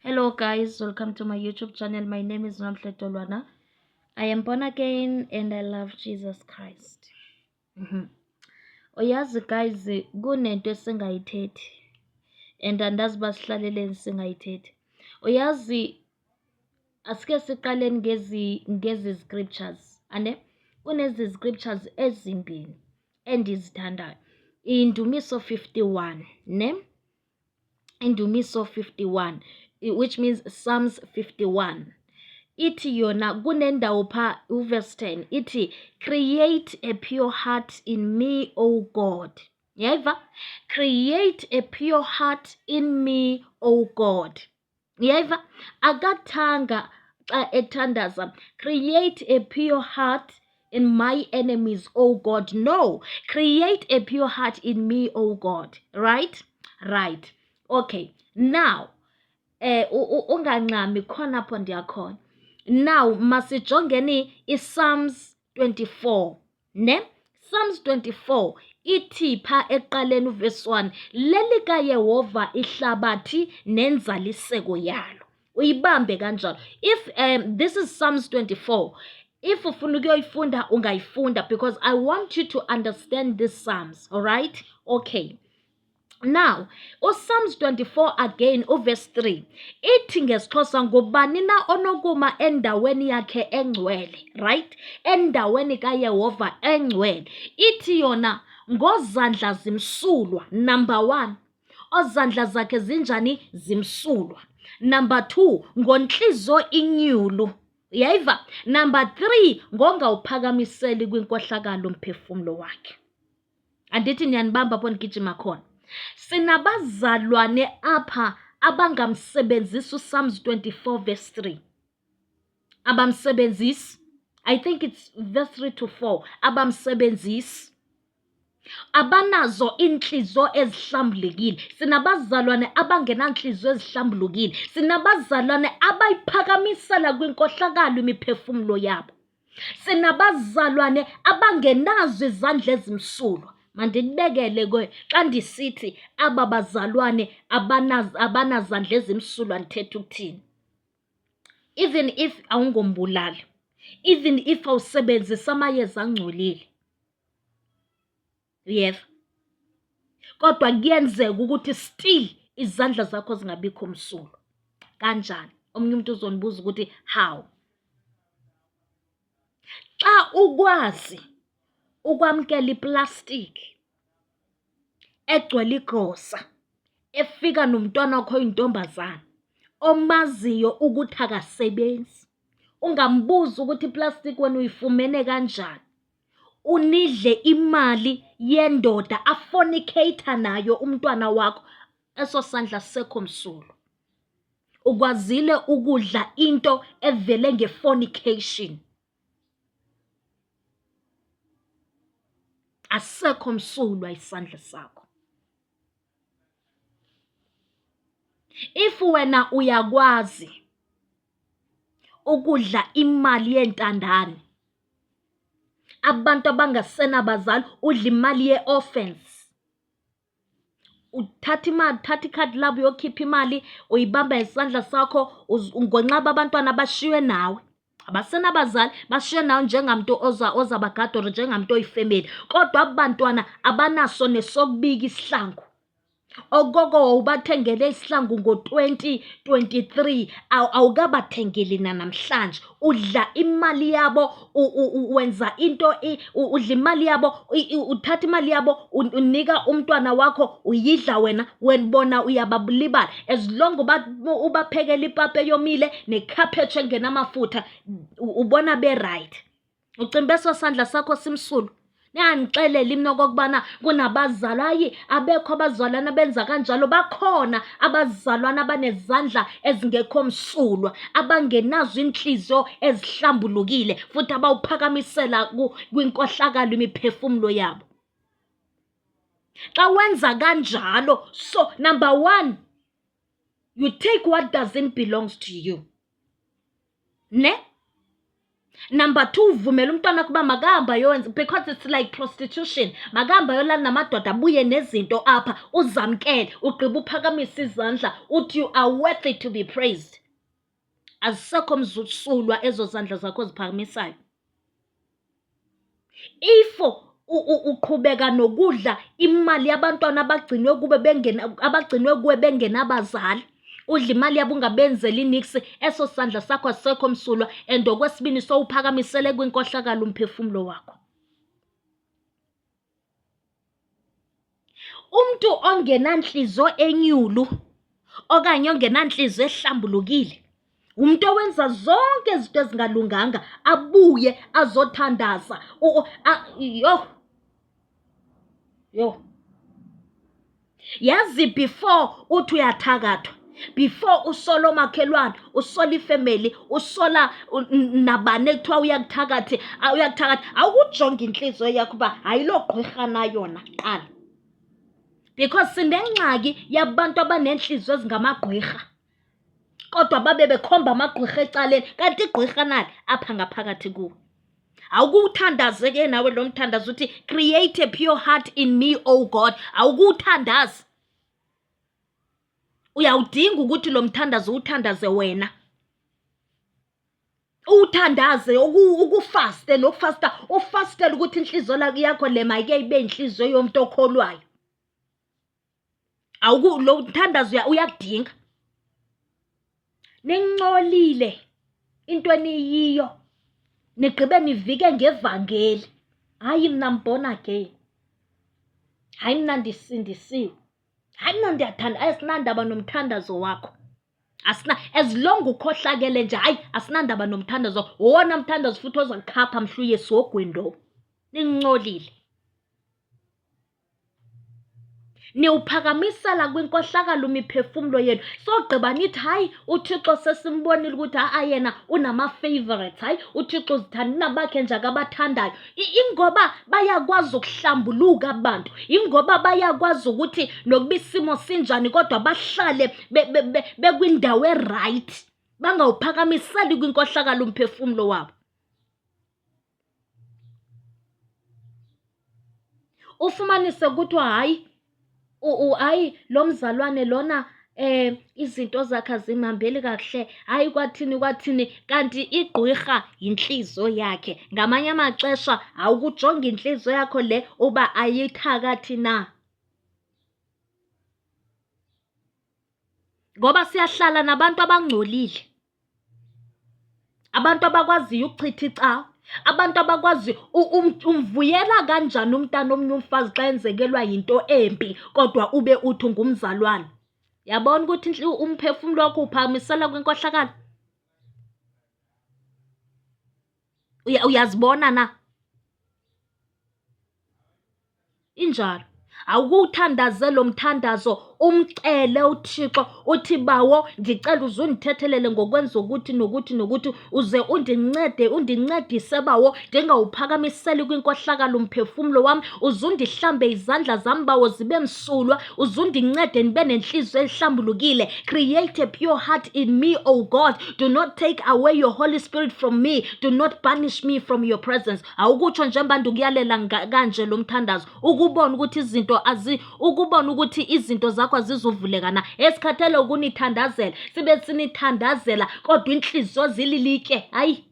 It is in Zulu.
Hello guys, welcome to my YouTube channel. My name is Nomhle Tolwana. I am born again and I love Jesus Christ. Uyazi guys, kunento esingayithethi and andazi basihlaleleni singayithethi. Uyazi asike siqaleni ngezi scriptures. Ane kunezi scriptures ezimbili endizithandayo. Indumiso 51, ne? Indumiso 51, which means Psalms 51. Ithi yona kunendawo pha uverse 10 ithi create a pure heart in me, O God. Yeva? Create a pure heart in me, O God. Yeva? Agathanga xa ethandaza, create a pure heart in my enemies, O God. No, create a pure heart in me, O God. Right? Right. Okay. Now, ungancami khona apho ndiyakhona. Now masijongeni iPsalms 24, ne? Psalms 24 ithi pha eqaleni uverse 1, lelika Yehova ihlabathi nenzaliseko yalo. Uyibambe kanjalo. If this is Psalms 24, if ufuna ukuyoyifunda ungayifunda, because I want you to understand this Psalms, all right? Okay. Now, Psalms 24 again, verse 3. Ithi ngesixhosa, ngubani na onokuma endaweni yakhe engcwele, right? Endaweni kaYehova engcwele. Ithi yona ngozandla zimsulwa. Number 1, ozandla zakhe zinjani? Zimsulwa. Number 2, ngonhliziyo inyulu. Yayiva? Number 3, ngongawuphakamiseli kwinkohlakalo umphefumulo wakhe. Andithi niyanibamba apho nigijima khona. Sinabazalwane apha abangamsebenzisi uPsalms 24 verse 3. Abamsebenzisi. I think it's verse 3 to 4. Abamsebenzisi. Abanazo inhliziyo ezihlambulukile. Sinabazalwane abangenanhliziyo ezihlambulukile. Sinabazalwane abayiphakamisela kwinkohlakalo imiphefumulo yabo. Sinabazalwane abangenazo izandla ezimsulwa. Mandikubekele ke xa ndisithi aba bazalwane abanazandla ezimsulwa ndithetha ukuthini. Even if awungombulali, even if awusebenzisa amayeza angcolile, yeva, kodwa kuyenzeka ukuthi still izandla zakho zingabikho msulwa. Kanjani? Omunye umuntu uzonibuza ukuthi how? Xa ukwazi ukwamkela iplastic egcwele igrosa, efika nomntwana wakho oyintombazana omaziyo ukuthi akasebenzi, ungambuza ukuthi iplastic wena uyifumene kanjani, unidle imali yendoda afornicator nayo umntwana wakho, eso sandla sekho msulo. Ukwazile ukudla into evele ngefornication, asekho msulwa isandla sakho. If wena uyakwazi ukudla imali yentandane, abantu abangasena bazali, udla imali ye-offense, uthatha imali, uthatha ikhadi labo uyokhipha imali, uyibamba isandla sakho, ngonqaba abantwana abashiywe nawe, abasena bazali, bashiywe nawe njengamuntu ozabagadora, njengamuntu oyifemeli, kodwa abantwana abanaso nesokubika isihlangu. Ogogo ubathengele isihlangu ngo-2023, awukabathengeli namhlanje. Udla imali yabo, wenza into, udla imali yabo, uthatha imali yabo, unika umntwana wakho, uyidla wena, wenibona uyababulibala. As long ubaphekela ipapa eyomile nekhaphetshu engenamafutha, ubona be-right. Ucimbe eso sandla sakho simsulwa. Niyangixelela mina okokubana kunabazalwane, abekho abazalwane abenza kanjalo. Bakhona abazalwane abanezandla ezingekho msulwa, abangenazo inhliziyo ezihlambulukile, futhi abawuphakamisela kwinkohlakalo imiphefumulo yabo. Xa wenza kanjalo, so number 1, you take what doesn't belong to you, ne? Number 2, uvumela umntwana kuba makahamba yonze, because it's like prostitution. Makahamba yolala namadoda abuye nezinto apha, uzamkele, ugqiba uphakamisa izandla, uthi you are worthy to be praised. Azisekho mzusulwa ezo zandla zakho ziphakamisayo. If uqhubeka nokudla imali yabantwana abagcinwe kuwe bengenabazali, udla imali yabo ungabenzeli nix, eso sandla sakho asisekho msulwa, and okwesibini sowuphakamisele kwinkohlakalo umphefumulo wakho. Umntu ongenanhliziyo enyulu okanye ongenanhliziyo ehlambulukile umuntu owenza zonke izinto ezingalunganga, abuye azothandaza. Yazi before uthi uyathakathwa, before usola omakhelwane, usola ifamily, usola nabane ekuthiwa uyakuthakatha, awukujonga inhliziyo yakho uba ayilo gqirha na yona qala. Because sinengxaki yabantu abanenhliziyo ezingamagqirha, kodwa babe bekhomba amagqirha ecaleni, kanti igqirha nali apha ngaphakathi kuwe. Awukuthandaze ke nawe lo mthandazo uthi create a pure heart in me, oh God. Awukuthandaze. Uyawudinga ukuthi lo mthandazo uthandaze wena. Uthandaze ukufaste nokufasta, ufastele ukuthi inhliziyo yakho le mayike ibe inhliziyo yomuntu okholwayo. Lo mthandazo uyakudinga. Ningcolile into eniyiyo, nigqibe nivike ngevangeli. Hayi mina mbona again. Hayi mina ndisindisiwe. Hayi mina ndiyathanda, asinandaba nomthandazo wakho. As long ukhohlakele nje, hayi asinandaba nomthandazo. Wona mthandazo futhi ozakukhapha mhluye sogwendo. Ningcolile. Niwuphakamisela kwinkohlakalo imiphefumulo yenu. Sogqiba nithi hayi uThixo sesimbonile ukuthi yena unama favorites. Hayi uThixo uzithanda nabakhe nje akabathandayo. Ingoba bayakwazi ukuhlambuluka abantu. Ingoba bayakwazi ukuthi nokuba isimo sinjani kodwa bahlale bekwindawo eright. Bangawuphakamiseli kwinkohlakalo umphefumulo wabo. Ufumanise ukuthi hayi hayi lo mzalwane lona izinto zakhe azimhambeli kahle, hayi kwathini, kanti igqirha inhliziyo yakhe. Ngamanye amaxesha awukujonga inhliziyo yakho le uba ayithakathi na. Ngoba siyahlala nabantu abangcolile, abantu abakwaziyo ukuchitha icawa, abantu abakwazi umvuyela kanjani umntana omnye umfazi xa enzekelwa yinto embi kodwa ube uthi ngumzalwane. Yabona ukuthi umphefumulo wakho uphakamisela kwinkohlakalo. Uyazibona na? Injalo. Awukuthandaze lo mthandazo, umcele uThixo uthi bawo ngicela uzundithethelele ngokwenza ukuthi nokuthi uze undincedise bawo ndingawuphakamiseli kwinkohlakalo umphefumulo wami, uzundihlambe izandla zami bawo zibe msulwa, uzundincede nibe nenhliziyo ehlambulukile. Create a pure heart in me, oh God. Do not take away your Holy Spirit from me. Do not banish me from your presence. Awukutsho njengoba ndikuyalela kanje lo mthandazo ukubona ukuthi izinto zakho azizuvuleka na. Esikhathele ukunithandazela sibe sinithandazela kodwa inhliziyo zililike. Hayi